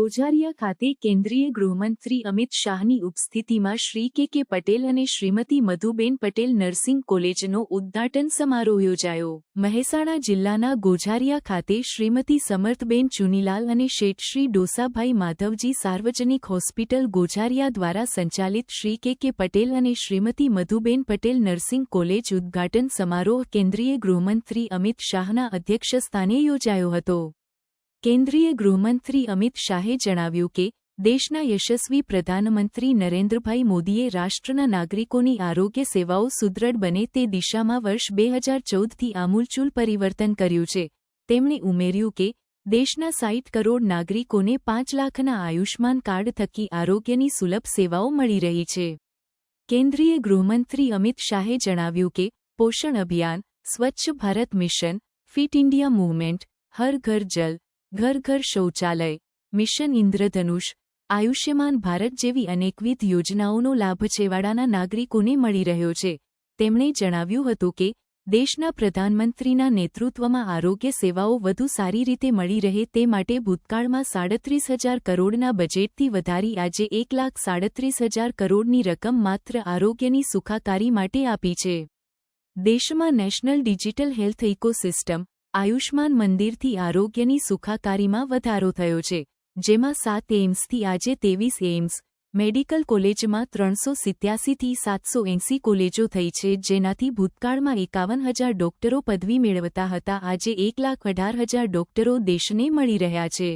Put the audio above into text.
ગોઝારિયા ખાતે કેન્દ્રીય ગૃહમંત્રી અમિત શાહની ઉપસ્થિતિમાં શ્રી કે પટેલ અને શ્રીમતી મધુબેન પટેલ નર્સિંગ કોલેજનો ઉદ્ઘાટન સમારોહ યોજાયો। મહેસાણા જિલ્લાના ગોઝારિયા ખાતે શ્રીમતી સમર્થબેન ચુનીલાલ અને શેઠ શ્રી ડોસાભાઈ માધવજી સાર્વજનિક હોસ્પિટલ ગોઝારિયા દ્વારા સંચાલિત શ્રી કે પટેલ અને શ્રીમતી મધુબેન પટેલ નર્સિંગ કોલેજ ઉદ્ઘાટન સમારોહ કેન્દ્રીય ગૃહમંત્રી અમિત શાહના અધ્યક્ષસ્થાને યોજાયો હતો। કેન્દ્રીય ગૃહમંત્રી અમિત શાહે જણાવ્યું કે દેશના યશસ્વી પ્રધાનમંત્રી નરેન્દ્રભાઈ મોદીએ રાષ્ટ્રના નાગરિકોની આરોગ્ય સેવાઓ સુદૃઢ બને તે દિશામાં વર્ષ 2014થી આમૂલચૂલ પરિવર્તન કર્યું છે। તેમણે ઉમેર્યું કે દેશના 60 કરોડ નાગરિકોને 5 લાખના આયુષ્માન કાર્ડ થકી આરોગ્યની સુલભ સેવાઓ મળી રહી છે। કેન્દ્રીય ગૃહમંત્રી અમિત શાહે જણાવ્યું કે Poshan Abhiyan, Swachh Bharat mission, fit India movement, Har Ghar Jal, ઘર ઘર શૌચાલય, મિશન ઇન્દ્રધનુષ, આયુષ્યમાન ભારત જેવી અનેકવિધ યોજનાઓનો લાભ છેવાડાના નાગરિકોને મળી રહ્યો છે। તેમણે જણાવ્યું હતું કે દેશના પ્રધાનમંત્રીના નેતૃત્વમાં આરોગ્ય સેવાઓ વધુ સારી રીતે મળી રહે તે માટે ભૂતકાળમાં 37,000 કરોડના બજેટથી વધારી આજે 1,37,000 કરોડની રકમ માત્ર આરોગ્યની સુખાકારી માટે આપી છે। દેશમાં national digital health ecosystem Ayushman મંદિરથી આરોગ્યની સુખાકારીમાં વધારો થયો છે, જેમાં 7 એમ્સથી આજે 23 એમ્સ, મેડિકલ કોલેજમાં 387થી 780 કોલેજો થઈ છે, જેનાથી ભૂતકાળમાં 51,000 ડોક્ટરો પદવી મેળવતા હતા આજે 1,18,000 ડોક્ટરો દેશને મળી રહ્યા છે।